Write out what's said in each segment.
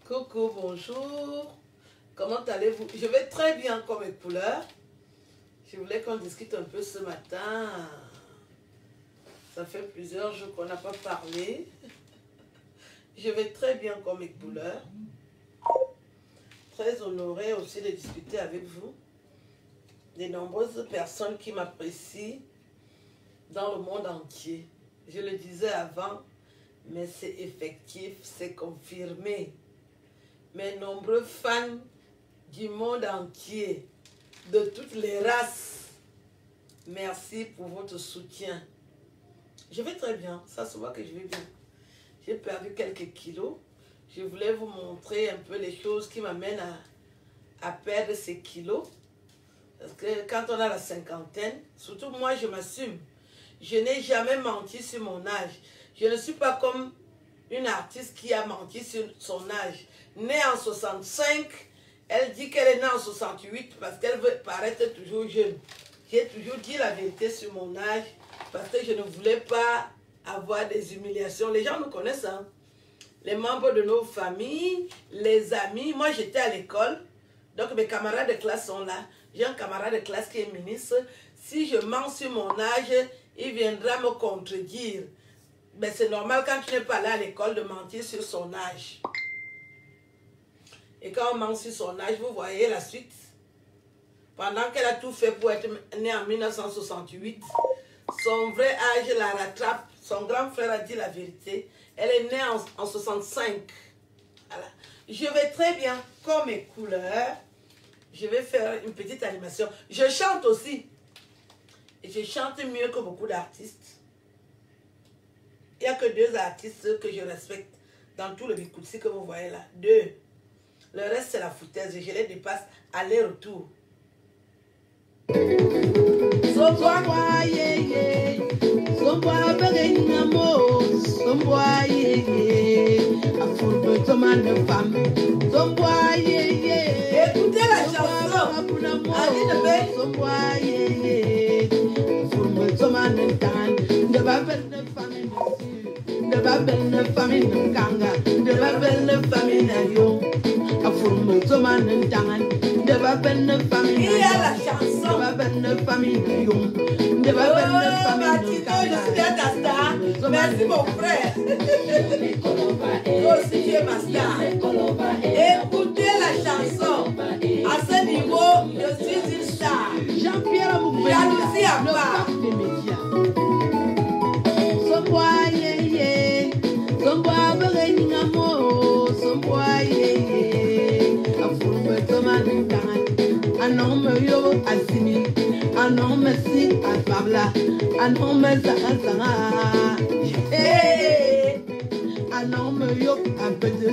Coucou, bonjour. Comment allez-vous? Je vais très bien comme mes couleurs. Je voulais qu'on discute un peu ce matin. Ça fait plusieurs jours qu'on n'a pas parlé. Je vais très bien comme mes couleurs. Très honorée aussi de discuter avec vous. Des nombreuses personnes qui m'apprécient dans le monde entier. Je le disais avant, mais c'est effectif, c'est confirmé. Mes nombreux fans du monde entier, de toutes les races, merci pour votre soutien. Je vais très bien, ça se voit que je vais bien. J'ai perdu quelques kilos. Je voulais vous montrer un peu les choses qui m'amènent à perdre ces kilos. Parce que quand on a la cinquantaine, surtout moi je m'assume, je n'ai jamais menti sur mon âge. Je ne suis pas comme une artiste qui a menti sur son âge. Née en 65, elle dit qu'elle est née en 68 parce qu'elle veut paraître toujours jeune. J'ai toujours dit la vérité sur mon âge parce que je ne voulais pas avoir des humiliations. Les gens nous connaissent, hein? Les membres de nos familles, les amis. Moi, j'étais à l'école, donc mes camarades de classe sont là. J'ai un camarade de classe qui est ministre. Si je mens sur mon âge, il viendra me contredire. Mais c'est normal quand tu n'es pas là à l'école de mentir sur son âge. Et quand on ment sur son âge, vous voyez la suite. Pendant qu'elle a tout fait pour être née en 1968, son vrai âge la rattrape. Son grand frère a dit la vérité. Elle est née en 65. Voilà. Je vais très bien, comme mes couleurs. Je vais faire une petite animation. Je chante aussi. Et je chante mieux que beaucoup d'artistes. Il n'y a que 2 artistes que je respecte dans tout le Bikutsi que vous voyez là. 2. Le reste, c'est la foutaise. Je les dépasse aller-retour. Somboa yeye, somboa berenamo, somboa yeye, afurbe toman de femme, somboa yeye. Écoutez la chanson, allez somboa yeye, afurbe toman de tan, de babel de famille, de babel de famille kanga, de babel de famille yo, afurbe toman de tan, de babel de famille. Il y a la chanson. Merci mon frère. Aussi tu es ma star. Écoutez la chanson. À ce niveau, je suis une star. Jean-Pierre Moubé. Jalousie à part. Somboa yeye, somboa bereningamo, somboa yeye. Afurbe tomaningan. Un homme yo asimi, un homme si à Pabla, un homme zara, un homme yo à Bédé,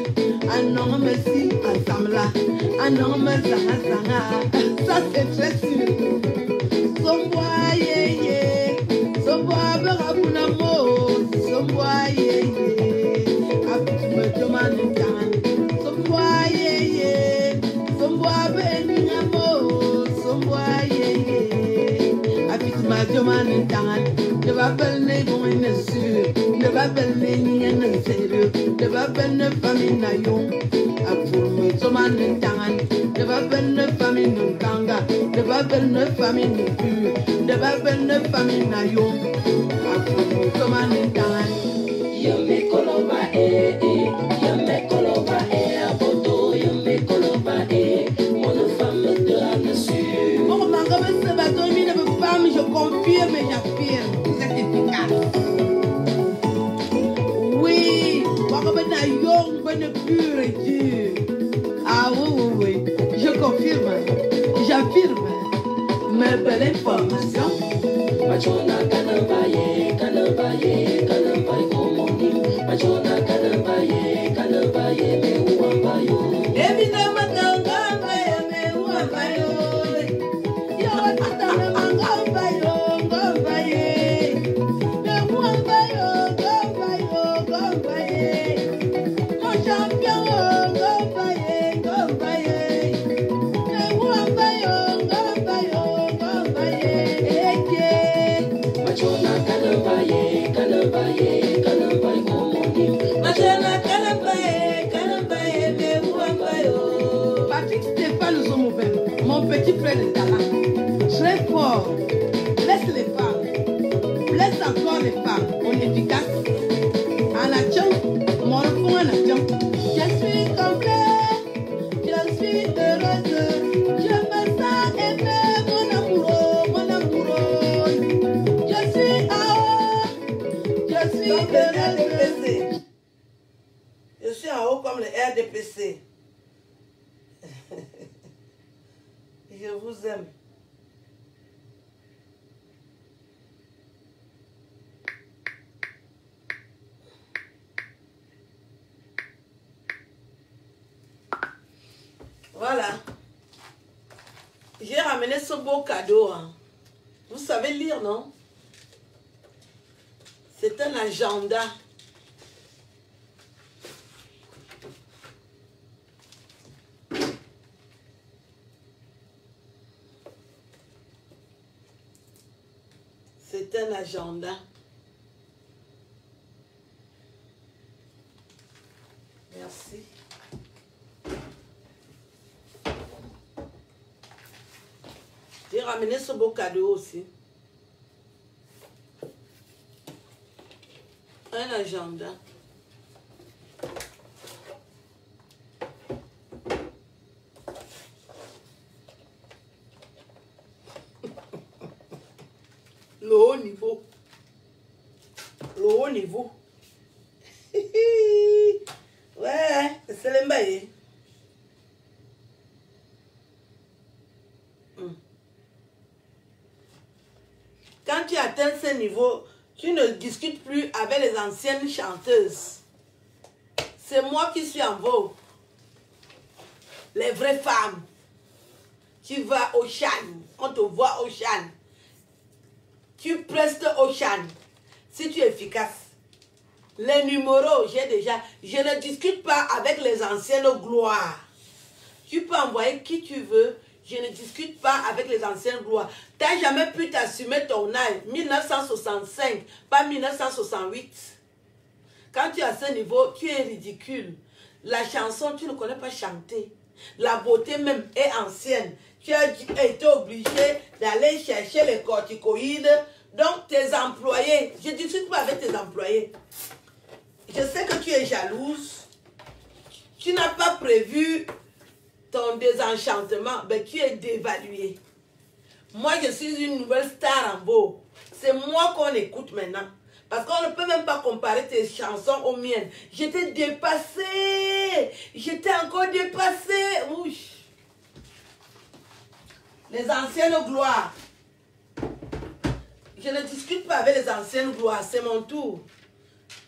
un homme si à Samla, un homme zara, ça c'est très sûr. Somboa yeye, somboa berabunamo, somboa yeye, abitu me demande tan, somboa yeye, somboa beningamo. Ne va pas ne bon ne sûr, ne va pas ne ne sérieux, ne va pas ne famille nayon, a pour me tomane tangan, ne va pas ne famille ne kanga, ne va pas ne famille ne pur, ne va pas ne famille nayon, a pour me tomane tangan. Yame koloba yame koloba aboto, yame koloba mon femme de la nature. Oh ma gomme se bateau, il ne veut pas, mais je confirme et j'affirme. Vous êtes efficace. Oui, Wakabena Yong, bonne pure et dure. Ah oui, je confirme, j'affirme. Mes belles informations. Machona Kanabaye, Kanabaye, Kanabaye, Komoni. Machona Kanabaye, Kanabaye, Mewambayo. Évidemment, Kanabaye, Mewambayo. Machona Kanabaye, Kanabaye, Kanabaye, pas le zoom ouvert. Mon petit frère est là. Très fort. Blesse les femmes. Blesse encore les femmes. On est efficace. En action. Mon fond en action. Je suis complet. Je suis heureuse. Je me sens aimée. Mon amoureux. Mon amoureux. Je suis en haut. Je suis heureuse. Je suis en haut comme le RDPC. Je vous aime. Voilà. J'ai ramené ce beau cadeau. Hein. Vous savez lire, non? C'est un agenda. C'est un agenda. Merci. J'ai ramené ce beau cadeau aussi. Un agenda. Le haut niveau. Le haut niveau. Ouais, c'est l'embaye. Quand tu atteins ce niveau, tu ne discutes plus avec les anciennes chanteuses. C'est moi qui suis en vogue. Les vraies femmes. Tu vas au Chan. On te voit au Chan. Tu prestes au Chan. Si tu es efficace. Les numéros, j'ai déjà. Je ne discute pas avec les anciennes gloires. Tu peux envoyer qui tu veux. Je ne discute pas avec les anciennes gloires. Tu n'as jamais pu t'assumer ton âge. 1965, pas 1968. Quand tu es à ce niveau, tu es ridicule. La chanson, tu ne connais pas chanter. La beauté même est ancienne. Tu as été obligé d'aller chercher les corticoïdes. Donc, tes employés, je ne discute pas avec tes employés. Je sais que tu es jalouse. Tu n'as pas prévu ton désenchantement, mais tu es dévalué. Moi, je suis une nouvelle star en beau. C'est moi qu'on écoute maintenant. Parce qu'on ne peut même pas comparer tes chansons aux miennes. J'étais dépassée. J'étais encore dépassée. Ouch. Les anciennes gloires. Je ne discute pas avec les anciennes gloires. C'est mon tour.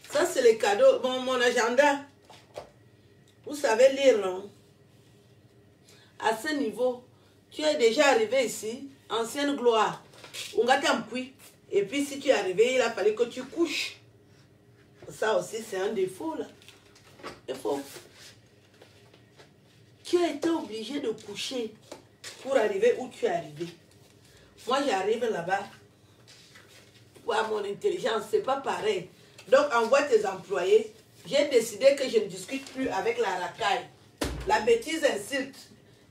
Ça, c'est les cadeaux. Bon, mon agenda. Vous savez lire, non? À ce niveau, tu es déjà arrivé ici. Ancienne gloire. Et puis, si tu es arrivé, il a fallu que tu couches. Ça aussi, c'est un défaut, là. Il faut. Tu as été obligé de coucher pour arriver où tu es arrivé. Moi, j'arrive là-bas. Pour mon intelligence, c'est pas pareil. Donc, envoie tes employés. J'ai décidé que je ne discute plus avec la racaille. La bêtise insulte.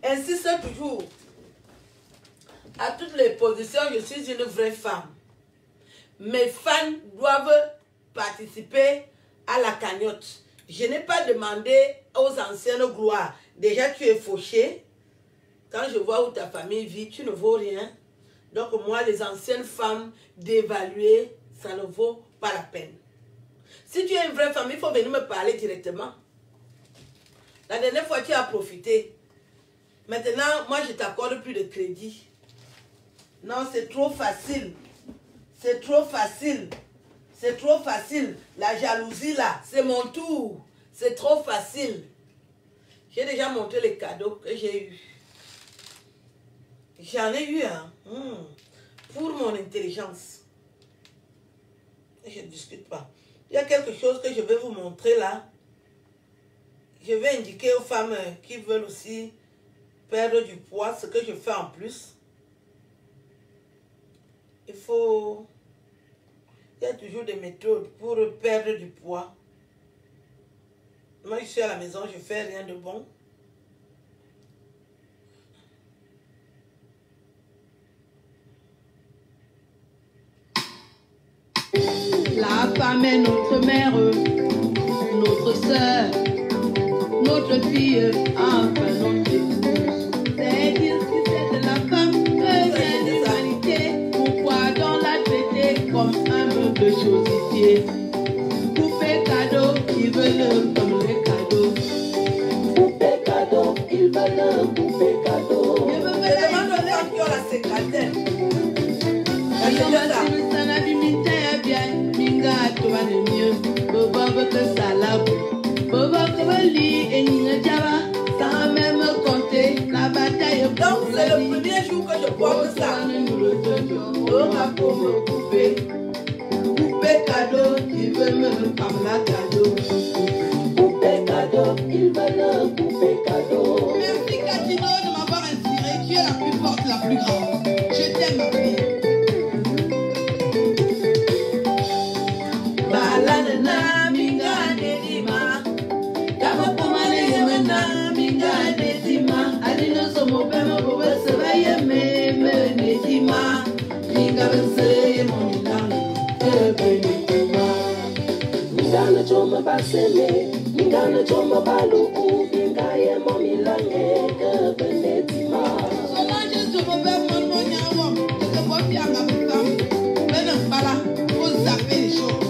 Insiste toujours. À toutes les positions, je suis une vraie femme. Mes fans doivent participer à la cagnotte. Je n'ai pas demandé aux anciennes gloires. Déjà, tu es fauché. Quand je vois où ta famille vit, tu ne vaux rien. Donc, moi, les anciennes femmes dévaluées, ça ne vaut pas la peine. Si tu es une vraie femme, il faut venir me parler directement. La dernière fois, tu as profité. Maintenant, moi, je ne t'accorde plus de crédit. Non, c'est trop facile. C'est trop facile. C'est trop facile. La jalousie, là, c'est mon tour. C'est trop facile. J'ai déjà montré les cadeaux que j'ai eus. J'en ai eu, hein. Pour mon intelligence. Je ne discute pas. Il y a quelque chose que je vais vous montrer là. Je vais indiquer aux femmes qui veulent aussi perdre du poids ce que je fais en plus. Il y a toujours des méthodes pour perdre du poids. Moi, je suis à la maison, je ne fais rien de bon. La femme est notre mère, notre sœur, notre fille, enfin notre épouse. C'est dire ce qui c'est de la femme que vient l'humanité. Pourquoi donc la traiter comme un meuble chosifié? Poupée cadeau, ils veulent comme les cadeaux. Poupée cadeau, ils veulent poupée cadeau. Je me demande aux gens qui ont la secrétaire. Donc c'est le premier jour que je porte ça. Oh ma pauvre poupée, poupée cadeau, il veut me prendre la cadeau. Poupée cadeau, il veut le poupée cadeau. Merci Catino de m'avoir inspiré. Tu es la plus forte, la plus grande. Je t'aime ma fille. Balanana minga dedima, kama pomale yemena minga dedima. Adino somo pema bobe sebaye me dedima, minga bense yemonila dedima. Minga na choma basele, minga na choma balu, minga yemonila dedima. Solange somo pema no nyawo, que bofi anga putam, benen bala, faut zapper les choses.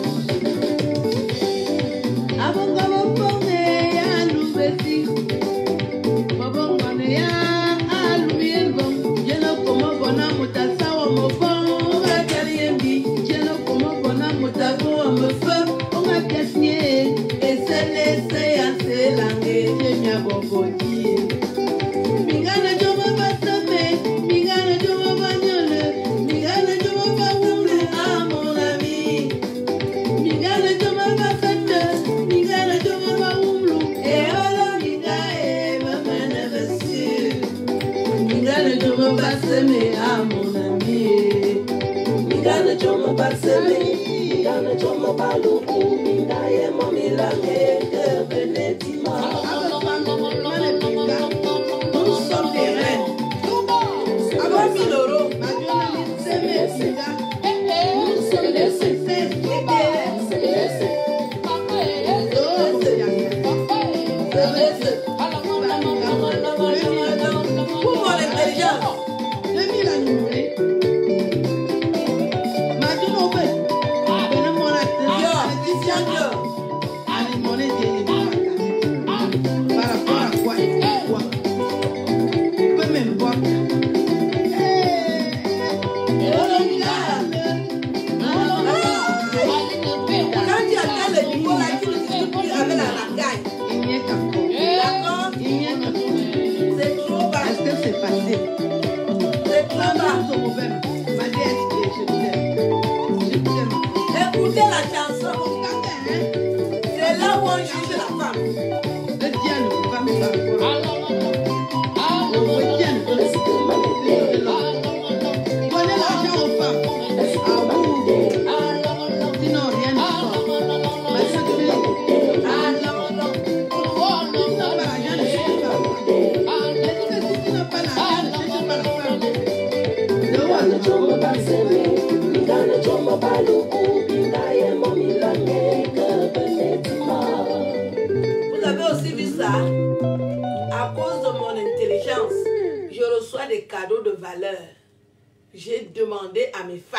Vous avez aussi vu ça? À cause de mon intelligence, je reçois des cadeaux de valeur. J'ai demandé à mes fans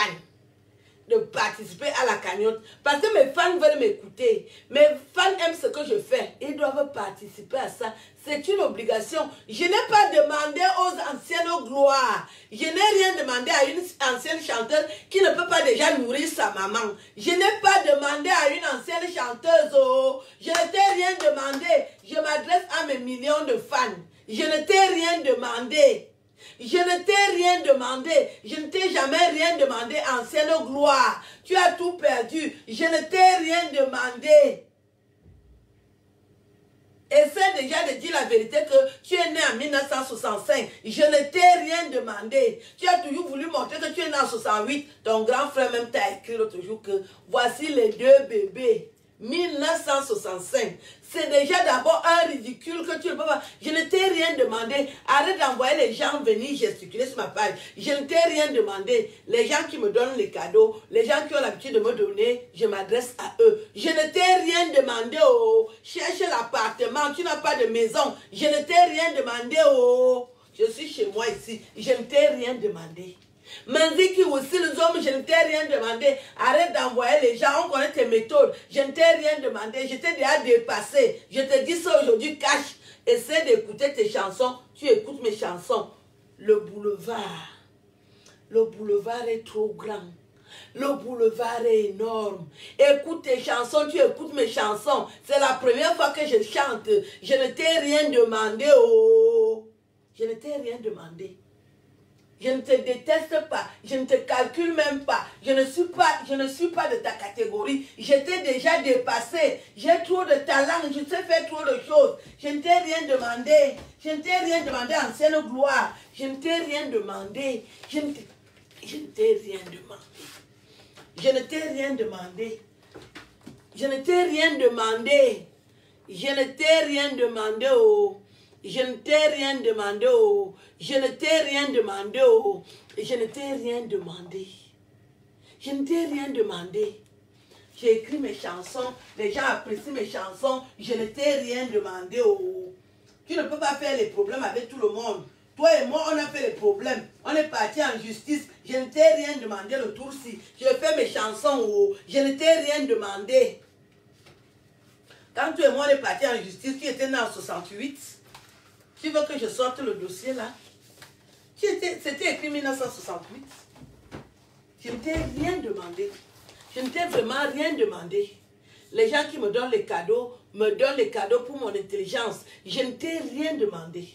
de participer à la cagnotte parce que mes fans veulent m'écouter. Mes fans aiment ce que je fais. Ils doivent participer à ça. C'est une obligation. Je n'ai pas demandé aux anciennes gloires. Je n'ai rien demandé à une ancienne chanteuse qui ne peut pas déjà nourrir sa maman. Je n'ai pas demandé à une ancienne chanteuse. Oh, je ne t'ai rien demandé. Je m'adresse à mes millions de fans. Je ne t'ai rien demandé. Je ne t'ai rien demandé. Je ne t'ai jamais rien demandé, ancienne gloire. Tu as tout perdu. Je ne t'ai rien demandé. Essaie déjà de dire la vérité que tu es né en 1965. Je ne t'ai rien demandé. Tu as toujours voulu montrer que tu es né en 68. Ton grand frère même t'a écrit l'autre jour que voici les deux bébés. 1965. C'est déjà d'abord un ridicule que tu ne peux pas. Je ne t'ai rien demandé. Arrête d'envoyer les gens venir gesticuler sur ma page. Je ne t'ai rien demandé. Les gens qui me donnent les cadeaux, les gens qui ont l'habitude de me donner, je m'adresse à eux. Je ne t'ai rien demandé. Oh. Cherche l'appartement. Tu n'as pas de maison. Je ne t'ai rien demandé. Oh. Je suis chez moi ici. Je ne t'ai rien demandé. Manziki aussi, les hommes, je ne t'ai rien demandé. Arrête d'envoyer les gens, on connaît tes méthodes. Je ne t'ai rien demandé, je t'ai déjà dépassé. Je te dis ça aujourd'hui, cache. Essaie d'écouter tes chansons, tu écoutes mes chansons. Le boulevard est trop grand. Le boulevard est énorme. Écoute tes chansons, tu écoutes mes chansons. C'est la première fois que je chante. Je ne t'ai rien demandé, oh. Je ne t'ai rien demandé. Je ne te déteste pas, je ne te calcule même pas, je ne suis pas de ta catégorie, je t'ai déjà dépassé, j'ai trop de talent, je sais faire trop de choses, je ne t'ai rien demandé, ancienne gloire, je ne t'ai rien demandé, je ne t'ai rien demandé, je ne t'ai rien demandé, je ne t'ai rien demandé, je ne t'ai rien demandé, oh. Je ne t'ai rien demandé, oh. Je ne t'ai rien demandé, oh. Je ne t'ai rien demandé. Je ne t'ai rien demandé. J'ai écrit mes chansons, les gens apprécient mes chansons. Je ne t'ai rien demandé, oh. Tu ne peux pas faire les problèmes avec tout le monde. Toi et moi, on a fait les problèmes. On est parti en justice. Je ne t'ai rien demandé le tour-ci. Je fais mes chansons, oh. Je ne t'ai rien demandé. Quand toi et moi, on est parti en justice, tu étais né en 68. Tu veux que je sorte le dossier là? C'était écrit 1968. Je ne t'ai rien demandé. Je ne t'ai vraiment rien demandé. Les gens qui me donnent les cadeaux pour mon intelligence. Je ne t'ai rien demandé.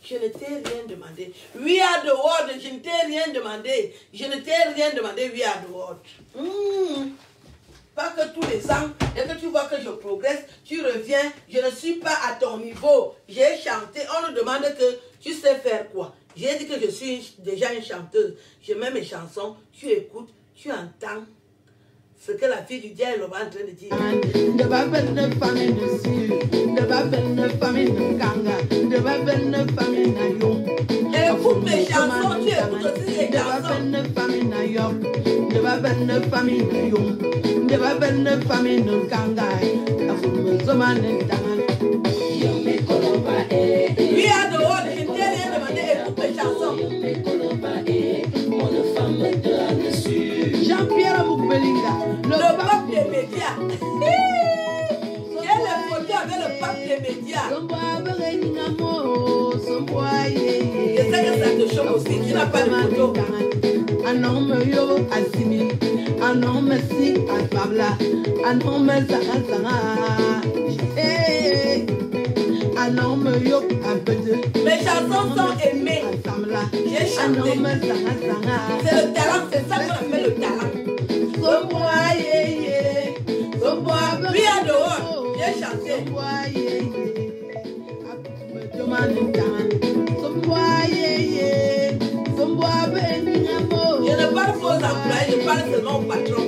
Je ne t'ai rien demandé. We are the world. Je ne t'ai rien demandé. Je ne t'ai rien demandé. We are the world. Pas que tous les ans, et que tu vois que je progresse, tu reviens, je ne suis pas à ton niveau. J'ai chanté, on nous demande que tu sais faire quoi. J'ai dit que je suis déjà une chanteuse. Je mets mes chansons, tu écoutes, tu entends ce que la fille du diable est en train de dire. Écoute mes chansons, tu écoutes aussi les chansons. Oui, à dehors, je ne t'ai rien demandé, écoute mes chansons. Jean-Pierre Moukbelinga, le pape des médias. J'ai les photos avec le pape des médias. Je sais que ça te choque aussi, tu n'as pas de photos. Un homme yo asimi, un homme si alpabla, un homme zahazara, un homme yo abede. Mes chansons sont aimées. J'ai chanté. C'est le talent, c'est ça qu'on appelle le talent. Oui, à dehors, j'ai chanté. Je ne parle pas aux employés, je parle seulement au patron.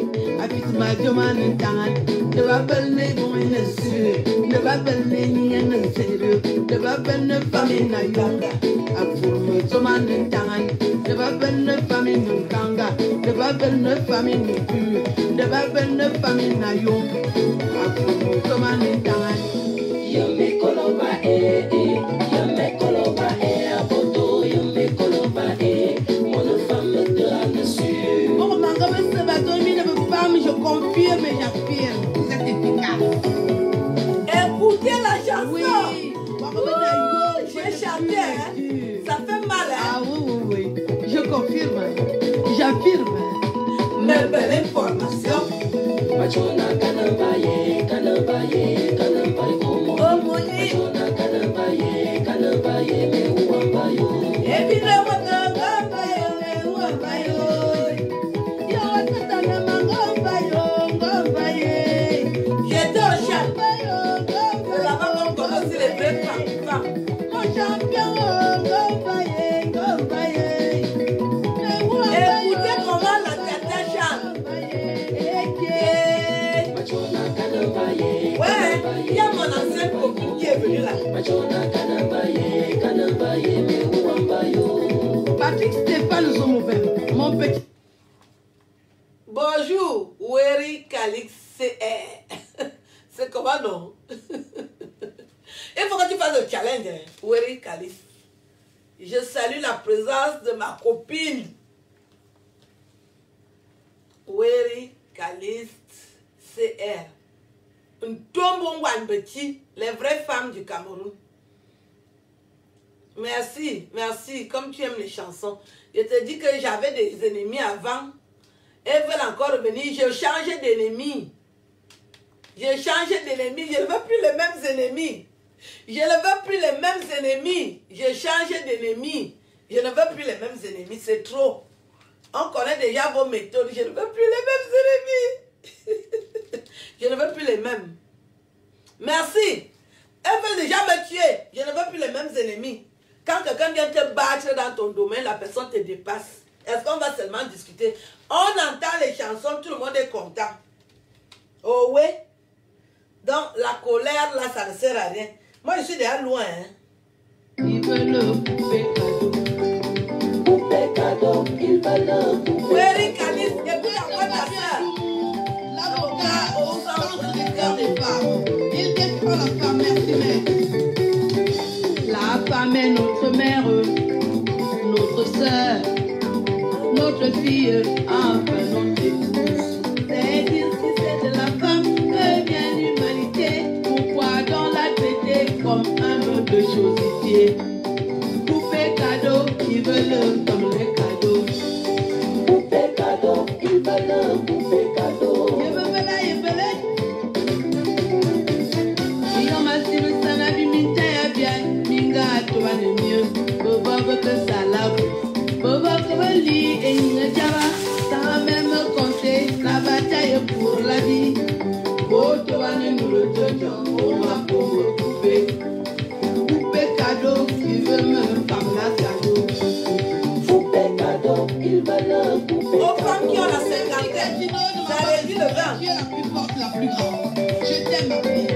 Je confirme et j'affirme, vous êtes efficace. Écoutez la chanson. Oui. J'ai chanté, hein. Ça fait mal, hein. Ah oui. Je confirme, j'affirme. Mes belles informations. Oh mon Dieu. Écoutez comment la tata chante. Patrick Stéphane Zomobem, mon petit. Bonjour, Weri Calix CR. C'est comment non? Il faut que tu fasses le challenge, hein? Weri Calix. Je salue la présence de ma copine. Weri Calix CR. Un tombeau petit, les vraies femmes du Cameroun. Merci, merci. Comme tu aimes les chansons. Je te dis que j'avais des ennemis avant. Elles veulent encore revenir. J'ai changé d'ennemis. J'ai changé d'ennemis. Je ne veux plus les mêmes ennemis. Je ne veux plus les mêmes ennemis. J'ai changé d'ennemis. Je ne veux plus les mêmes ennemis. C'est trop. On connaît déjà vos méthodes. Je ne veux plus les mêmes ennemis. Je ne veux plus les mêmes. Merci. Elle veut déjà me tuer. Je ne veux plus les mêmes ennemis. Quand quelqu'un vient te battre dans ton domaine, la personne te dépasse. Est-ce qu'on va seulement discuter? On entend les chansons, tout le monde est content. Oh oui. Donc la colère, là, ça ne sert à rien. Moi, je suis déjà loin. Hein. Il veut le poupée cadeau, il veut le poupée. Weri Calix, et puis encore ta soeur. L'avocat au centre du cœur des femmes. Il défend la femme, merci mère. La femme est notre mère, notre soeur, notre fille, enfin notre épouse. C'est dire si c'est de la femme que vient l'humanité. Pourquoi donc la traiter comme un meuble de chosifié? Poupée cadeau, ils veulent comme les cadeaux. Poupée cadeau, ils veulent poupée cadeau. Je veux là, je veux là. Si on m'a dit le sana du mintaya bien, minga toi le mieux. Bobo que ça lave. Bobo que lit et une java. Sans même compter la bataille pour la vie. Oh, toi nous le donnons, oh ma pauvre poupée. Poupée cadeau, qui veut me faire la cadeau. Poupée cadeau, il veut le poupée cadeau. Aux femmes qui ont la cinquantaine, ça réduit le vin. Tu es la plus forte, la plus grande. Je t'aime, ma fille.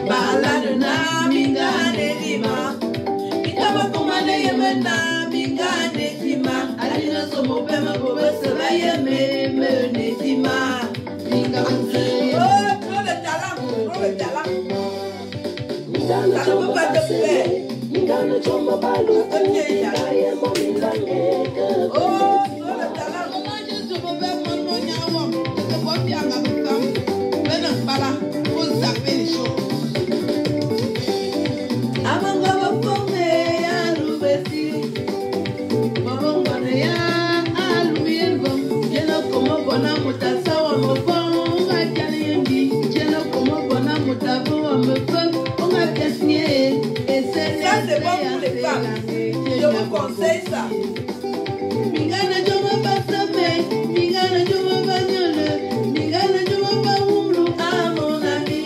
Balade na mingane dima. Itama komane yemena mingane dima. Alina somo pema bobe seba yeme me dima. Mingane. Oh, trop de talent, trop de talent. Mingane choma basele, mingane choma balu. Mingane mami lange. Oh, trop de talent. Comment je te peux prendre mon nyawam? Je te vois bien ma femme. Ben non, pas là. Faut zapper les choses. Ça, c'est bon pour les femmes. Je vous conseille ça. Mingana joma basame, mingana joma banyole, mingana joma bawulu, ah mon ami.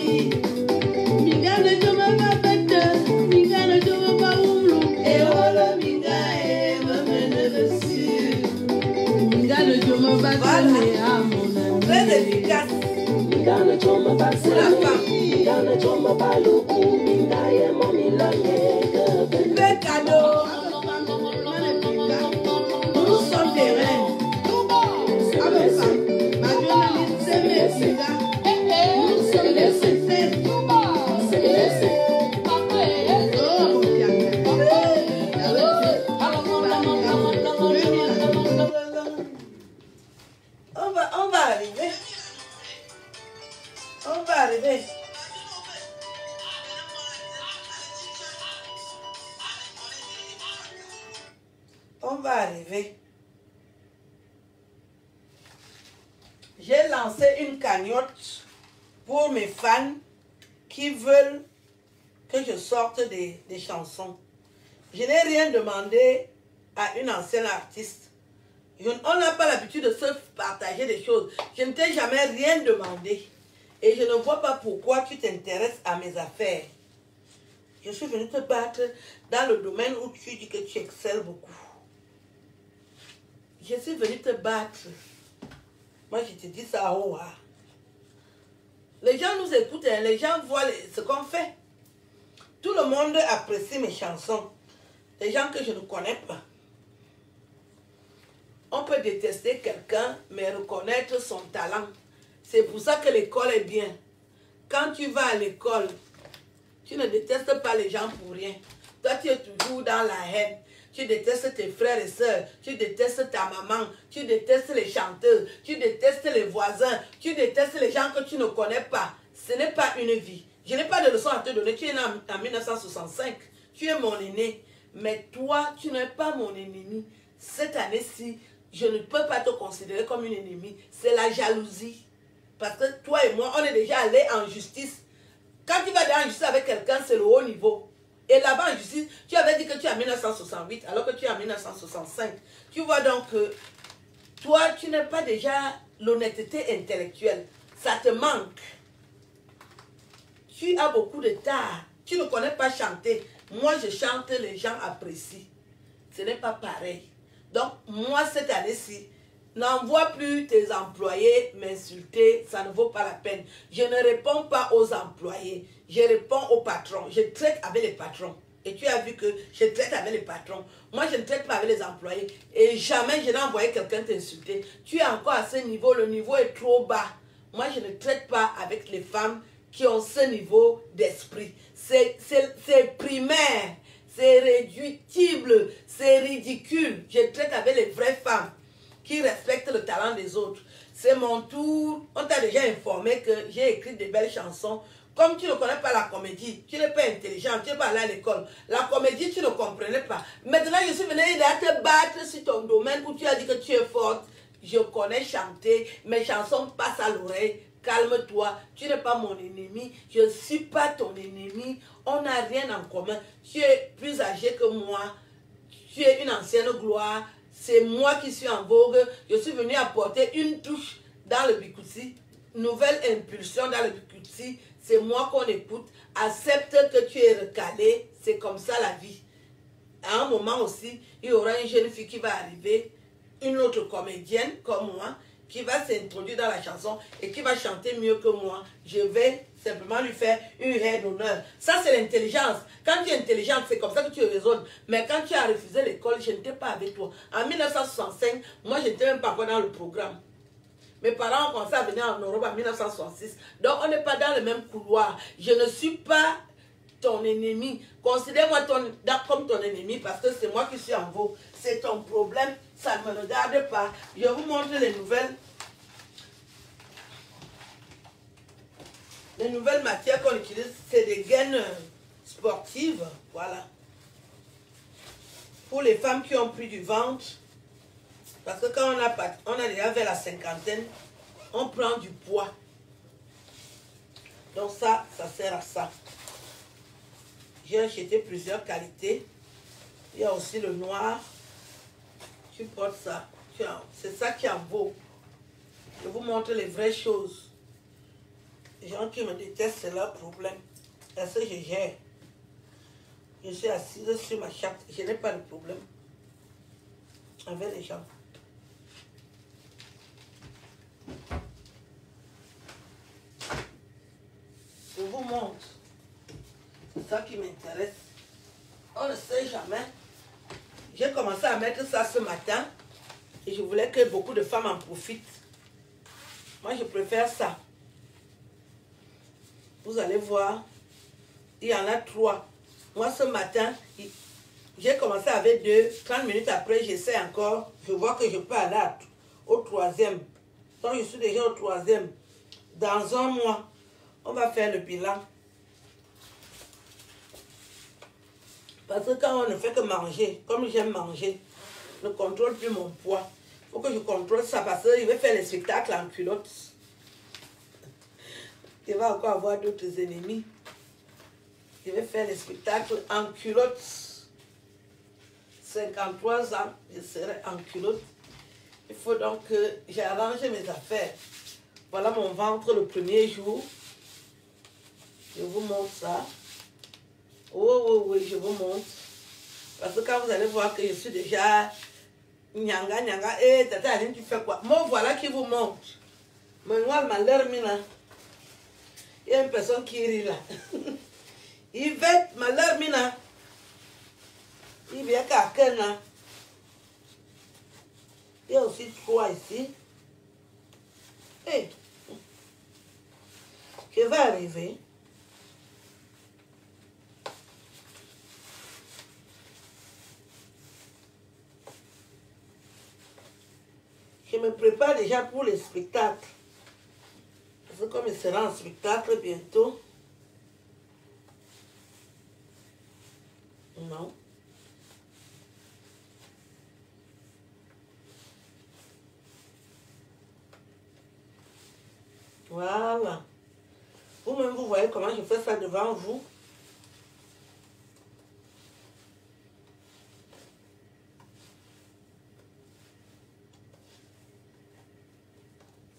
Mingana joma babette, mingana joma bawulu, et voilà minga et mamene dessus. Mingana joma basame, ah mon ami. Très efficace. Mingane choma basele, mingane choma balu. Mingane mami lange. Poupée cadeau. Nous sommes des reines. Avec ça, ma journaliste, c'est mes filles. Nous sommes des princesses. On va arriver. On va arriver. On va arriver. J'ai lancé une cagnotte pour mes fans qui veulent que je sorte des chansons. Je n'ai rien demandé à une ancienne artiste. On n'a pas l'habitude de se partager des choses. Je ne t'ai jamais rien demandé. Et je ne vois pas pourquoi tu t'intéresses à mes affaires. Je suis venue te battre dans le domaine où tu dis que tu excelles beaucoup. Je suis venue te battre. Moi, je te dis ça, oh, ah. Les gens nous écoutent, hein, les gens voient ce qu'on fait. Tout le monde apprécie mes chansons. Les gens que je ne connais pas. On peut détester quelqu'un, mais reconnaître son talent. C'est pour ça que l'école est bien. Quand tu vas à l'école, tu ne détestes pas les gens pour rien. Toi, tu es toujours dans la haine. Tu détestes tes frères et sœurs. Tu détestes ta maman. Tu détestes les chanteurs. Tu détestes les voisins. Tu détestes les gens que tu ne connais pas. Ce n'est pas une vie. Je n'ai pas de leçon à te donner. Tu es né en 1965. Tu es mon aîné. Mais toi, tu n'es pas mon ennemi. Cette année-ci, je ne peux pas te considérer comme une ennemie. C'est la jalousie. Parce que toi et moi, on est déjà allés en justice. Quand tu vas aller en justice avec quelqu'un, c'est le haut niveau. Et là-bas en justice, tu avais dit que tu es en 1968, alors que tu es en 1965. Tu vois donc que toi, tu n'as pas déjà l'honnêteté intellectuelle. Ça te manque. Tu as beaucoup de tard. Tu ne connais pas chanter. Moi, je chante, les gens apprécient. Ce n'est pas pareil. Donc, moi, cette année-ci, n'envoie plus tes employés m'insulter, ça ne vaut pas la peine. Je ne réponds pas aux employés, je réponds aux patrons. Je traite avec les patrons. Et tu as vu que je traite avec les patrons. Moi, je ne traite pas avec les employés. Et jamais je n'ai envoyé quelqu'un t'insulter. Tu es encore à ce niveau, le niveau est trop bas. Moi, je ne traite pas avec les femmes qui ont ce niveau d'esprit. C'est primaire, c'est réductible, c'est ridicule. Je traite avec les vraies femmes qui respectent le talent des autres. C'est mon tour. On t'a déjà informé que j'ai écrit de belles chansons. Comme tu ne connais pas la comédie, tu n'es pas intelligent, tu n'es pas allé à l'école. La comédie, tu ne comprenais pas. Maintenant, je suis venu à te battre sur ton domaine où tu as dit que tu es forte. Je connais chanter, mes chansons passent à l'oreille. Calme-toi, tu n'es pas mon ennemi, je ne suis pas ton ennemi. On n'a rien en commun. Tu es plus âgé que moi, tu es une ancienne gloire. C'est moi qui suis en vogue. Je suis venu apporter une touche dans le Bikutsi. Nouvelle impulsion dans le Bikutsi. C'est moi qu'on écoute. Accepte que tu es recalé. C'est comme ça la vie. À un moment aussi, il y aura une jeune fille qui va arriver. Une autre comédienne comme moi. Qui va s'introduire dans la chanson. Et qui va chanter mieux que moi. Je vais simplement lui faire une haie d'honneur. Ça, c'est l'intelligence. Quand tu es intelligente, c'est comme ça que tu raisonnes. Mais quand tu as refusé l'école, je n'étais pas avec toi. En 1965, moi, je n'étais même pas encore dans le programme. Mes parents ont commencé à venir en Europe en 1966. Donc, on n'est pas dans le même couloir. Je ne suis pas ton ennemi. Considère-moi comme ton ennemi parce que c'est moi qui suis en vogue. C'est ton problème. Ça ne me regarde pas. Je vous montre les nouvelles. Les nouvelles matières qu'on utilise, c'est des gaines sportives. Voilà. Pour les femmes qui ont pris du ventre, parce que quand on a déjà vers la cinquantaine, on prend du poids. Donc ça sert à ça. J'ai acheté plusieurs qualités. Il y a aussi le noir. Tu portes ça. C'est ça qui en vaut. Je vous montre les vraies choses. Les gens qui me détestent, c'est leur problème. Parce que je gère. Je suis assise sur ma chatte. Je n'ai pas de problème avec les gens. Je vous montre. C'est ça qui m'intéresse. On ne sait jamais. J'ai commencé à mettre ça ce matin. Et je voulais que beaucoup de femmes en profitent. Moi, je préfère ça. Vous allez voir. Il y en a 3. Moi, ce matin, j'ai commencé avec 2. 30 minutes après, j'essaie encore. Je vois que je peux aller au 3e. Donc, je suis déjà au 3e. Dans un mois, on va faire le bilan. Parce que quand on ne fait que manger, comme j'aime manger, je ne contrôle plus mon poids. Il faut que je contrôle ça parce que je vais faire les spectacles en culotte. Il va encore avoir d'autres ennemis. Je vais faire les spectacles en culotte. 53 ans, je serai en culotte. Il faut donc que j'arrange mes affaires. Voilà mon ventre le premier jour. Je vous montre ça. Oui, je vous montre. Parce que quand vous allez voir que je suis déjà nyanga, nyanga, et tata Aline, tu fais quoi? Moi, voilà qui vous montre. Mais moi, ma leur mina. Il y a une personne qui rit là. Yvette, malheur, mina. Il vient qu'à quel là. Il y a aussi 3 ici. Hey. Je vais arriver. Je me prépare déjà pour les spectacles. Parce que comme il sera en spectacle bientôt. Non. Voilà. Vous-même, vous voyez comment je fais ça devant vous.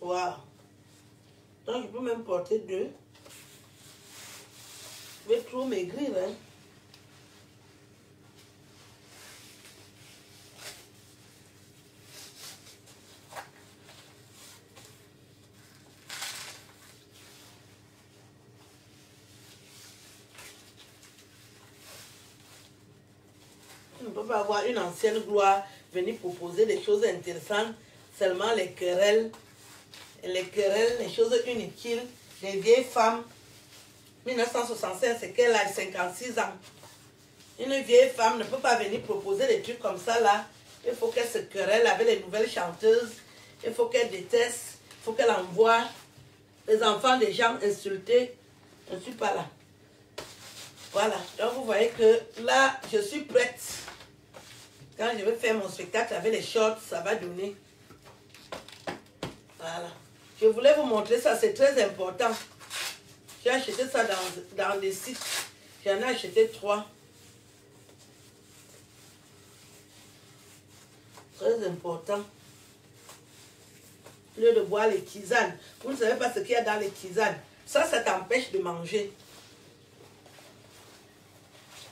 Wow. Donc, je peux même porter 2. Je vais trop maigrir, hein. On ne peut pas avoir une ancienne gloire venir proposer des choses intéressantes, seulement les querelles, les choses inutiles, des vieilles femmes. 1965, c'est qu'elle a 56 ans. Une vieille femme ne peut pas venir proposer des trucs comme ça là. Il faut qu'elle se querelle avec les nouvelles chanteuses. Il faut qu'elle déteste. Il faut qu'elle envoie les enfants des gens insultés. Je ne suis pas là. Voilà. Donc vous voyez que là, je suis prête. Quand je vais faire mon spectacle avec les shorts, ça va donner. Voilà. Je voulais vous montrer ça, c'est très important. J'ai acheté ça dans des sites. J'en ai acheté 3. Très important. Au lieu de boire les tisanes. Vous ne savez pas ce qu'il y a dans les tisanes. Ça t'empêche de manger.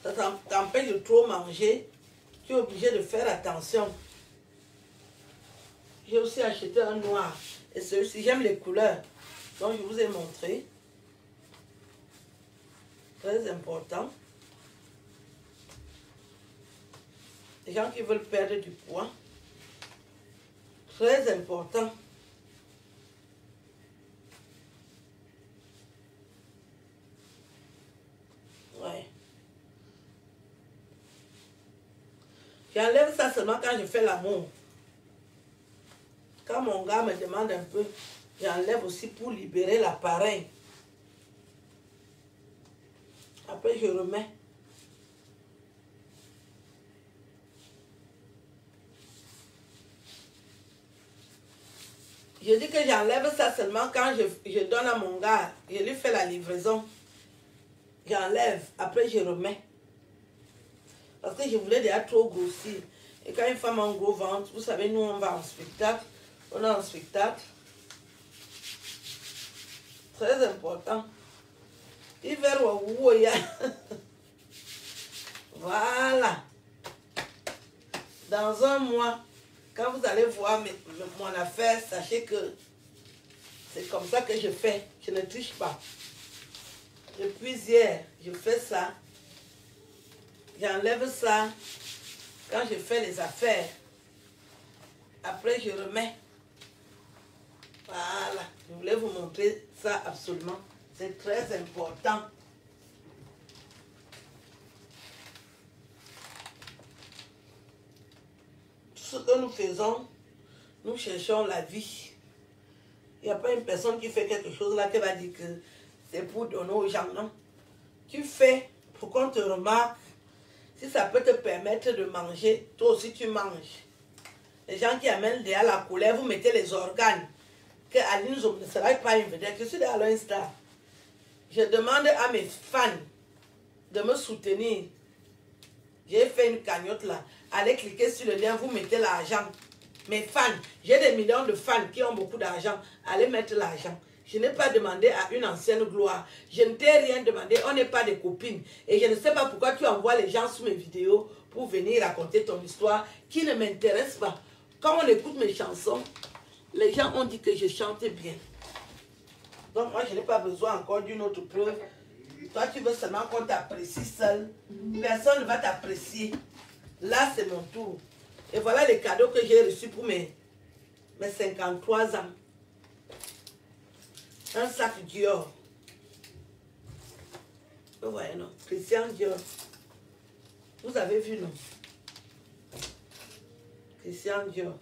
Ça t'empêche de trop manger. Tu es obligé de faire attention. J'ai aussi acheté un noir. Et celui-ci, j'aime les couleurs. Donc, je vous ai montré. Très important. Les gens qui veulent perdre du poids. Très important. Ouais. J'enlève ça seulement quand je fais l'amour. Quand mon gars me demande un peu, j'enlève aussi pour libérer l'appareil. Après, je remets. Je dis que j'enlève ça seulement quand je donne à mon gars. Je lui fais la livraison. J'enlève. Après, je remets. Parce que je voulais déjà trop grossir. Et quand une femme a un gros ventre, vous savez, nous, on va en spectacle. On est en spectacle. Très important. Hiver ou voilà. Dans un mois, quand vous allez voir mon affaire, sachez que c'est comme ça que je fais. Je ne triche pas. Depuis hier, je fais ça. J'enlève ça quand je fais les affaires. Après, je remets. Voilà. Je voulais vous montrer ça absolument. C'est très important. Tout ce que nous faisons, nous cherchons la vie. Il n'y a pas une personne qui fait quelque chose là qui va dire que c'est pour donner aux gens, non. Tu fais pour qu'on te remarque. Si ça peut te permettre de manger, toi aussi tu manges. Les gens qui amènent déjà la colère, vous mettez les organes. Que Aline Zom ne sera pas une vedette. Je suis dans l'Insta. Je demande à mes fans de me soutenir. J'ai fait une cagnotte là. Allez cliquer sur le lien, vous mettez l'argent. Mes fans, j'ai des millions de fans qui ont beaucoup d'argent. Allez mettre l'argent. Je n'ai pas demandé à une ancienne gloire. Je ne t'ai rien demandé. On n'est pas des copines. Et je ne sais pas pourquoi tu envoies les gens sous mes vidéos pour venir raconter ton histoire qui ne m'intéresse pas. Quand on écoute mes chansons, les gens ont dit que je chante bien. Donc moi, je n'ai pas besoin encore d'une autre preuve. Toi, tu veux seulement qu'on t'apprécie seul. Personne ne va t'apprécier. Là, c'est mon tour. Et voilà les cadeaux que j'ai reçus pour mes 53 ans. Un sac Dior. Vous voyez, non? Christian Dior. Vous avez vu, non? Christian Dior.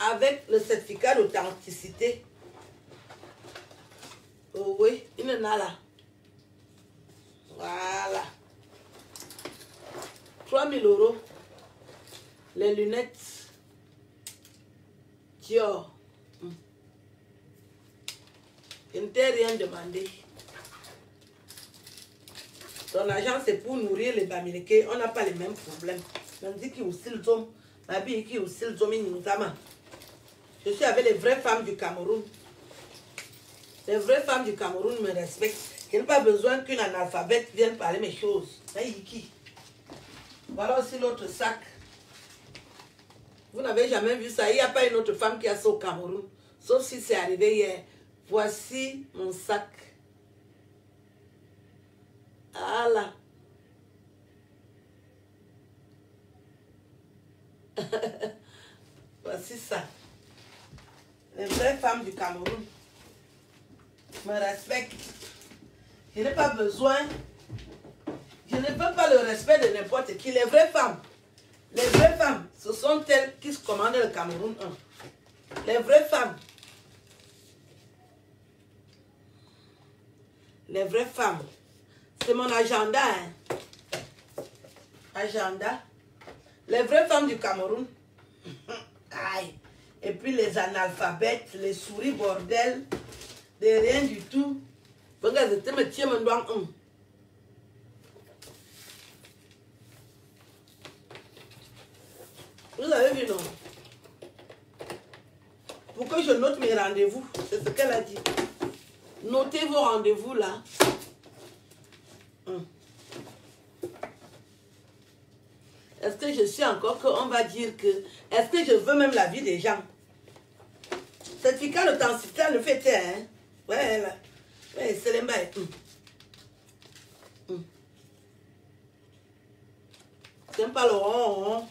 Avec le certificat d'authenticité. Oh oui, il en a là. Voilà. 3 000 €. Les lunettes Dior. Je ne t'ai rien demandé. Ton argent, c'est pour nourrir les Bamileke. On n'a pas les mêmes problèmes. Même si qui aussi le tom, ma vie qui aussi le tom, je suis avec les vraies femmes du Cameroun. Les vraies femmes du Cameroun me respectent. Je n'ai pas besoin qu'une analphabète vienne parler mes choses. Voilà aussi l'autre sac. Vous n'avez jamais vu ça. Il n'y a pas une autre femme qui a ça au Cameroun. Sauf si c'est arrivé hier. Voici mon sac. Voilà. Voici ça. Les vraies femmes du Cameroun me respectent. Je n'ai pas besoin. Je ne veux pas le respect de n'importe qui. Les vraies femmes, ce sont elles qui se commandent le Cameroun 1. Les vraies femmes. Les vraies femmes. C'est mon agenda. Hein. Agenda. Les vraies femmes du Cameroun. Aïe. Et puis les analphabètes, les souris bordel, de rien du tout. Regarde, je me tiens mon doigt. Vous avez vu, non? Pourquoi je note mes rendez-vous? C'est ce qu'elle a dit. Notez vos rendez-vous là. Est-ce que je suis encore qu'on va dire que... Est-ce que je veux même la vie des gens? Certificat d'authenticité, le fait, hein? Ouais, là. Ouais, c'est les mains. J'aime pas le rond.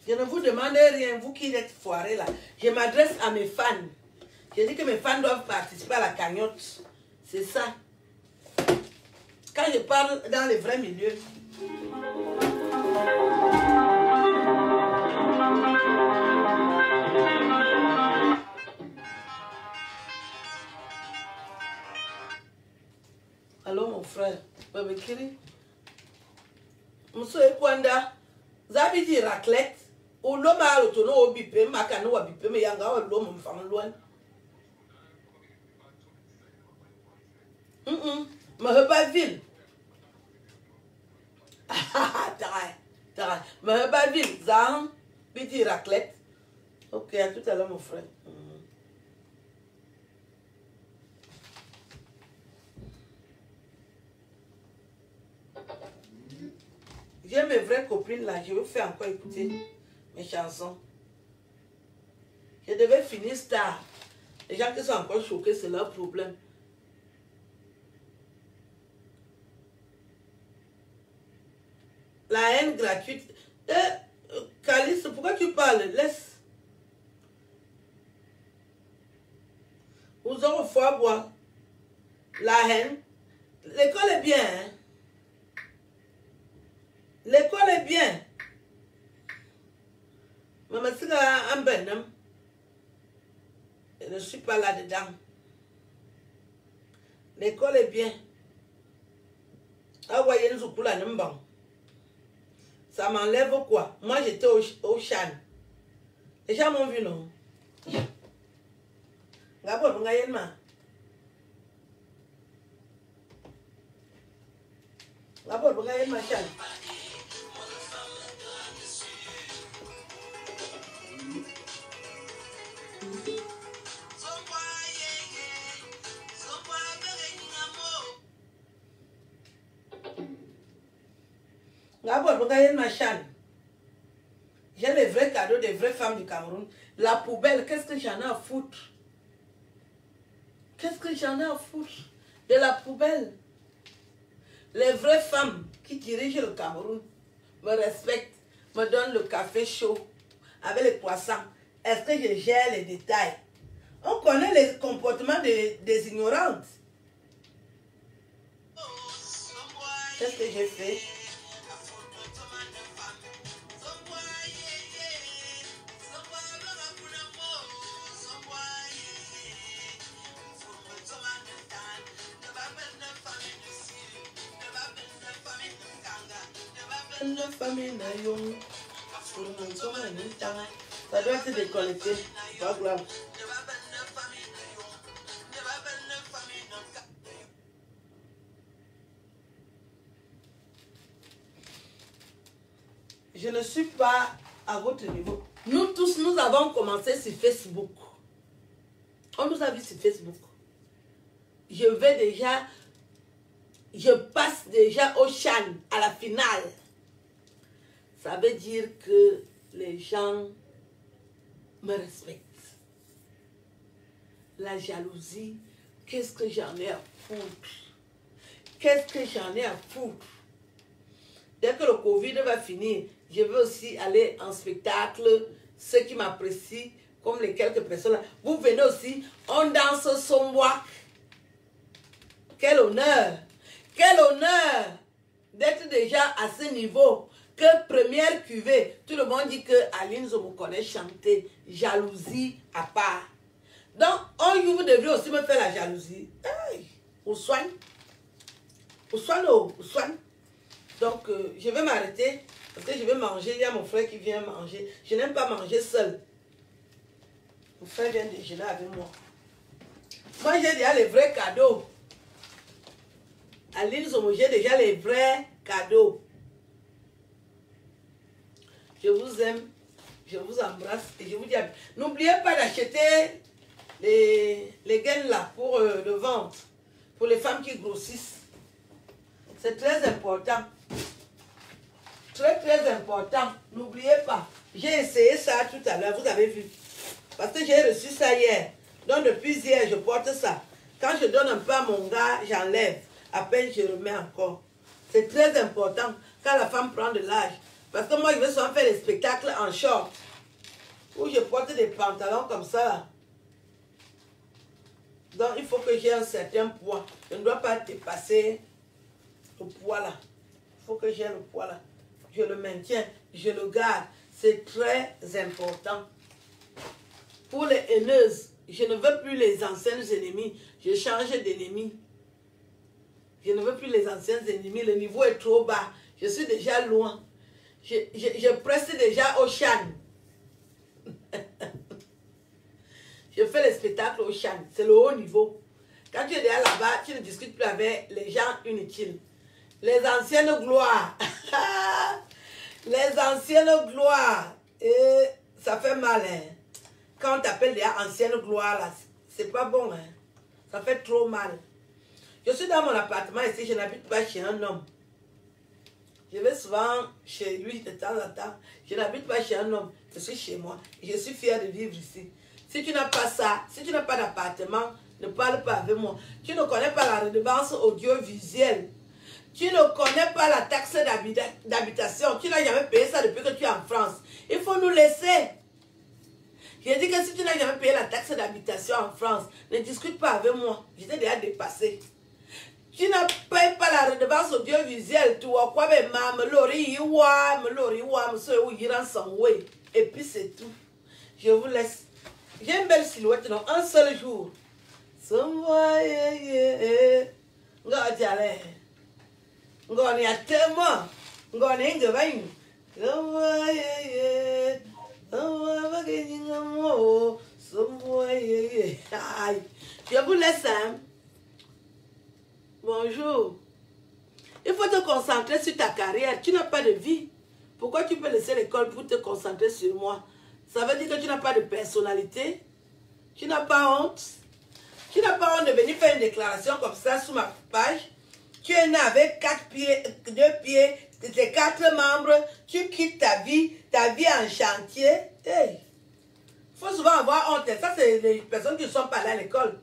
Je ne vous demande rien, vous qui êtes foirés là. Je m'adresse à mes fans. Je dis que mes fans doivent participer à la cagnotte. C'est ça. Quand je parle dans les vrais milieux. Allô mon frère, Babekiri. Monsieur Ekwanda, Zabi dit raclette. Ou l'homme a l'autono au bipé, ma cano a bipé, mais yanga ou l'homme me fait loin. Me repas ville. T'arrêtes. Me repas ville. Zahn, petit raclette. Ok, à tout à l'heure mon frère. J'ai mes vraies copines là, je vais faire encore écouter mes chansons. Je devais finir star. Les gens qui sont encore choqués, c'est leur problème. La haine gratuite. Calice, pourquoi tu parles? Laisse. Vous aurez foi boire. La haine. L'école est bien, hein? L'école est bien. Maman, c'est un benam. Je ne suis pas là-dedans. L'école est bien. Ah ouais, ça m'enlève quoi? Moi, j'étais au Chan. Les gens m'ont vu, non? D'abord, vous avez ma. D'abord, vous avez ma Chan. D'abord, regardez ma chaîne. J'ai les vrais cadeaux des vraies femmes du Cameroun. La poubelle, qu'est-ce que j'en ai à foutre? Qu'est-ce que j'en ai à foutre de la poubelle? Les vraies femmes qui dirigent le Cameroun me respectent, me donnent le café chaud avec les croissants. Est-ce que je gère les détails? On connaît les comportements des ignorantes. Qu'est-ce que j'ai fait? Ça doit être déconnecté. Pas grave. Je ne suis pas à votre niveau. Nous tous, nous avons commencé sur Facebook. On nous a vu sur Facebook. Je passe déjà au CHAN, à la finale. Ça veut dire que les gens me respectent. La jalousie, qu'est-ce que j'en ai à foutre? Qu'est-ce que j'en ai à foutre? Dès que le Covid va finir, je veux aussi aller en spectacle. Ceux qui m'apprécient, comme les quelques personnes là, vous venez aussi, on danse son bois. Quel honneur! Quel honneur d'être déjà à ce niveau. Que première cuvée, tout le monde dit que Aline Zomo connaît chanter. Jalousie à part. Donc, vous devez aussi me faire la jalousie. Hey, on soigne. On soigne, on soigne. Donc, je vais m'arrêter parce que je vais manger. Il y a mon frère qui vient manger. Je n'aime pas manger seul. Mon frère vient déjeuner avec moi. Moi, j'ai déjà les vrais cadeaux. Aline Zomo, j'ai déjà les vrais cadeaux. Je vous aime, je vous embrasse et je vous dis, n'oubliez pas d'acheter les gaines là pour le ventre, pour les femmes qui grossissent. C'est très important. Très, très important. N'oubliez pas. J'ai essayé ça tout à l'heure, vous avez vu. Parce que j'ai reçu ça hier. Donc depuis hier, je porte ça. Quand je donne un peu à mon gars, j'enlève. À peine, je remets encore. C'est très important quand la femme prend de l'âge. Parce que moi, je vais souvent faire des spectacles en short. Où je porte des pantalons comme ça. Donc, il faut que j'ai un certain poids. Je ne dois pas dépasser le poids là. Il faut que j'ai le poids là. Je le maintiens, je le garde. C'est très important. Pour les haineuses, je ne veux plus les anciennes ennemis. Je change d'ennemi. Je ne veux plus les anciens ennemis. Le niveau est trop bas. Je suis déjà loin. Je presse déjà au CHAN. Je fais les spectacles au CHAN. C'est le haut niveau. Quand tu es déjà là-bas, tu ne discutes plus avec les gens inutiles. Les anciennes gloires. Les anciennes gloires. Et ça fait mal. Hein. Quand on t'appelle des anciennes gloires, là, c'est pas bon. Hein. Ça fait trop mal. Je suis dans mon appartement ici. Je n'habite pas chez un homme. Je vais souvent chez lui de temps en temps. Je n'habite pas chez un homme. Je suis chez moi. Et je suis fière de vivre ici. Si tu n'as pas ça, si tu n'as pas d'appartement, ne parle pas avec moi. Tu ne connais pas la redevance audiovisuelle. Tu ne connais pas la taxe d'habitation. Tu n'as jamais payé ça depuis que tu es en France. Il faut nous laisser. J'ai dit que si tu n'as jamais payé la taxe d'habitation en France, ne discute pas avec moi. J'étais déjà dépassé. Tu ne payes pas la redevance audiovisuelle. Tu vois quoi, mais et puis c'est tout. Je vous laisse. J'ai une belle silhouette, non? Un seul jour. Je vous laisse, hein? Bonjour. Il faut te concentrer sur ta carrière. Tu n'as pas de vie. Pourquoi tu peux laisser l'école pour te concentrer sur moi? Ça veut dire que tu n'as pas de personnalité. Tu n'as pas honte. Tu n'as pas honte de venir faire une déclaration comme ça sous ma page. Tu es né avec 4 pieds, 2 pieds, tes 4 membres. Tu quittes ta vie en chantier. Hey, faut souvent avoir honte. Ça, c'est les personnes qui ne sont pas allées à l'école.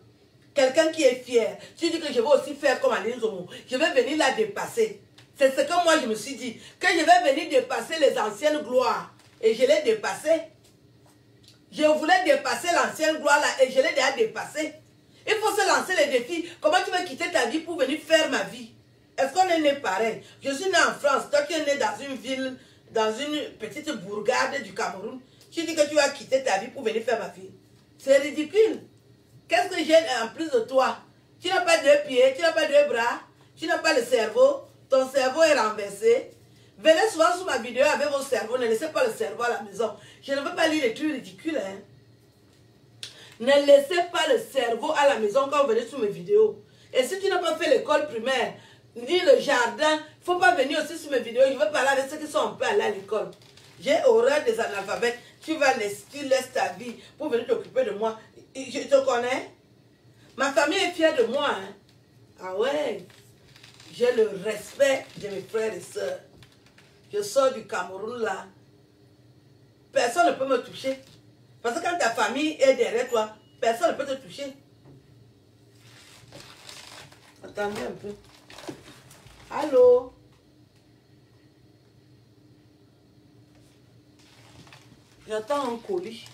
Quelqu'un qui est fier. Tu dis que je vais aussi faire comme Aline Zomo. Je vais venir la dépasser. C'est ce que moi, je me suis dit. Que je vais venir dépasser les anciennes gloires. Et je l'ai dépassé. Je voulais dépasser l'ancienne gloire là et je l'ai déjà dépassé. Il faut se lancer les défis. Comment tu veux quitter ta vie pour venir faire ma vie? Est-ce qu'on est né pareil? Je suis né en France. Toi, tu es né dans une ville, dans une petite bourgade du Cameroun. Tu dis que tu vas quitter ta vie pour venir faire ma vie. C'est ridicule. Qu'est-ce que j'ai en plus de toi? Tu n'as pas deux pieds, tu n'as pas deux bras, tu n'as pas le cerveau. Ton cerveau est renversé. Venez souvent sur ma vidéo avec vos cerveaux. Ne laissez pas le cerveau à la maison. Je ne veux pas lire les trucs ridicules. Hein. Ne laissez pas le cerveau à la maison quand vous venez sur mes vidéos. Et si tu n'as pas fait l'école primaire, ni le jardin, il ne faut pas venir aussi sur mes vidéos. Je veux parler avec ceux qui sont un peu allés à l'école. J'ai horreur des analphabètes. Tu laisses ta vie pour venir t'occuper de moi. Je te connais. Ma famille est fière de moi. Hein. Ah ouais. J'ai le respect de mes frères et sœurs. Je sors du Cameroun là. Personne ne peut me toucher. Parce que quand ta famille est derrière toi, personne ne peut te toucher. Attendez un peu. Allô? J'attends un colis.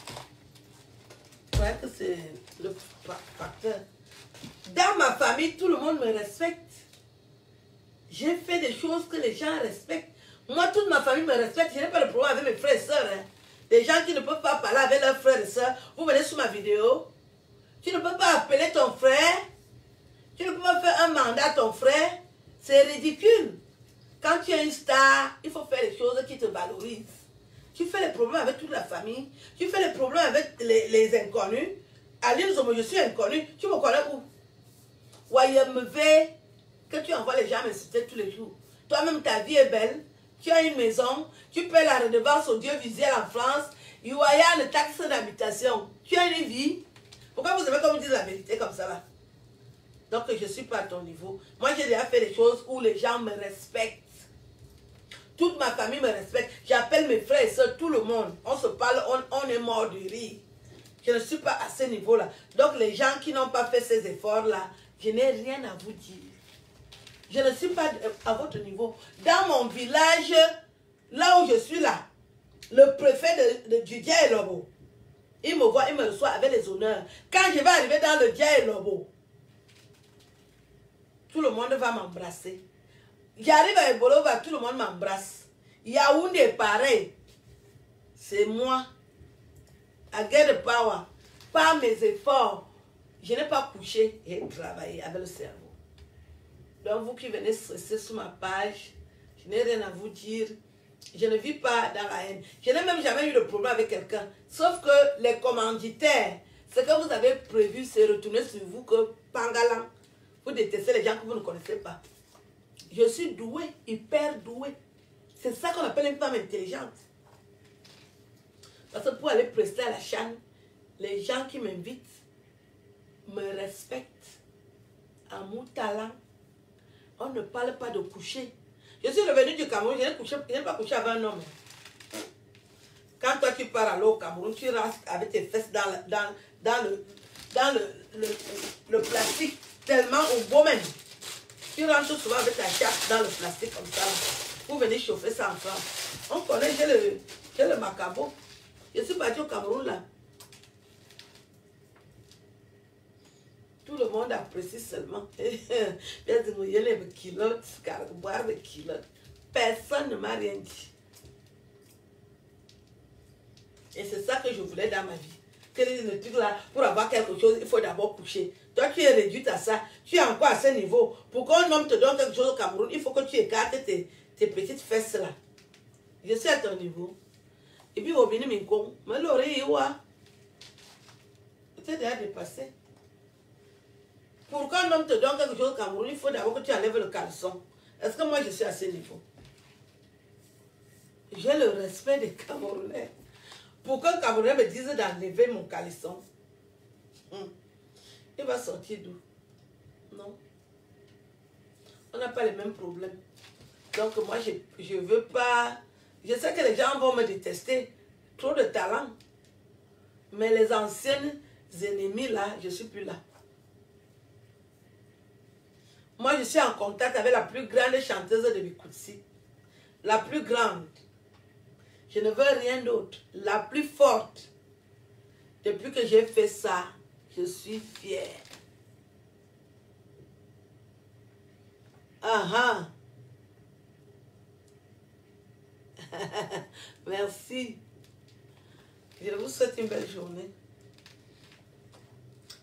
Je crois que c'est le facteur. Dans ma famille, tout le monde me respecte. J'ai fait des choses que les gens respectent. Moi, toute ma famille me respecte. Je n'ai pas de problème avec mes frères et sœurs. Hein. Des gens qui ne peuvent pas parler avec leurs frères et sœurs. Vous venez sur ma vidéo. Tu ne peux pas appeler ton frère. Tu ne peux pas faire un mandat à ton frère. C'est ridicule. Quand tu es une star, il faut faire les choses qui te valorisent. Tu fais les problèmes avec toute la famille. Tu fais les problèmes avec les inconnus. Aline Zomo, je suis inconnu. Tu me connais où? YMV, que tu envoies les gens m'insulter tous les jours. Toi-même, ta vie est belle. Tu as une maison. Tu paies la redevance audiovisuelle en France. Il y a une taxe d'habitation. Tu as une vie. Pourquoi vous aimez qu'on me dise la vérité comme ça là? Donc, je ne suis pas à ton niveau. Moi, j'ai déjà fait des choses où les gens me respectent. Toute ma famille me respecte. J'appelle mes frères et soeurs, tout le monde. On se parle, on est mort de rire. Je ne suis pas à ce niveau-là. Donc, les gens qui n'ont pas fait ces efforts-là, je n'ai rien à vous dire. Je ne suis pas à votre niveau. Dans mon village, là où je suis là, le préfet du Dia et Lobo, il me voit, il me reçoit avec les honneurs. Quand je vais arriver dans le Dia et Lobo, tout le monde va m'embrasser. J'arrive à Ebolova, tout le monde m'embrasse. Yaoundé est pareil. C'est moi. I get the power. Par mes efforts, je n'ai pas couché et travaillé avec le cerveau. Donc vous qui venez stresser sur ma page, je n'ai rien à vous dire. Je ne vis pas dans la haine. Je n'ai même jamais eu de problème avec quelqu'un. Sauf que les commanditaires, ce que vous avez prévu, c'est retourner sur vous que Pangalan. Vous détestez les gens que vous ne connaissez pas. Je suis douée, hyper douée. C'est ça qu'on appelle une femme intelligente. Parce que pour aller prester à la chaîne, les gens qui m'invitent me respectent. À mon talent, on ne parle pas de coucher. Je suis revenue du Cameroun, je n'ai pas couché avec un homme. Quand toi tu pars à l'eau au Cameroun, tu restes avec tes fesses dans le plastique, tellement au beau même. Tu rentres souvent avec ta chatte dans le plastique comme ça. Vous venez chauffer ça en France. On connaît, j'ai le macabo. Je suis parti au Cameroun là. Tout le monde apprécie seulement. Personne ne m'a rien dit. Et c'est ça que je voulais dans ma vie. Que le truc là, pour avoir quelque chose, il faut d'abord coucher. Toi, tu es réduite à ça. Tu es encore à ce niveau. Pour qu'un homme te donne quelque chose au Cameroun, il faut que tu écartes tes petites fesses là. Je suis à ton niveau. Et puis, au Bénin, mais l'oreille, tu es déjà dépassé. Pour qu'un homme te donne quelque chose au Cameroun, il faut d'abord que tu enlèves le caleçon. Est-ce que moi, je suis à ce niveau? J'ai le respect des Camerounais. Pour qu'un Camerounais me dise d'enlever mon caleçon, il va sortir d'où? Non. On n'a pas les mêmes problèmes. Donc moi, je ne veux pas... Je sais que les gens vont me détester. Trop de talent. Mais les anciennes ennemies là, je ne suis plus là. Moi, je suis en contact avec la plus grande chanteuse de Bikoutsi. La plus grande. Je ne veux rien d'autre. La plus forte. Depuis que j'ai fait ça, je suis fière. Ah ah. Merci. Je vous souhaite une belle journée.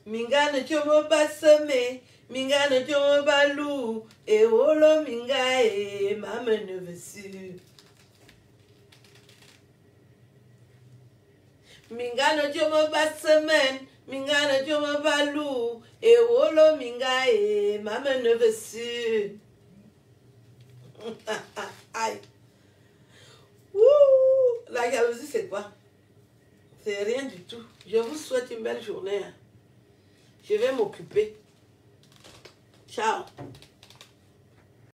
Mingane chomo basame, mingane chomo balou, et olo mingae, mame ne vesu. Mingane chomo basame, mingane chomo balou, et olo mingae, mame ne vesu. Aïe. Ouh, la jalousie c'est quoi? C'est rien du tout. Je vous souhaite une belle journée. Je vais m'occuper. Ciao.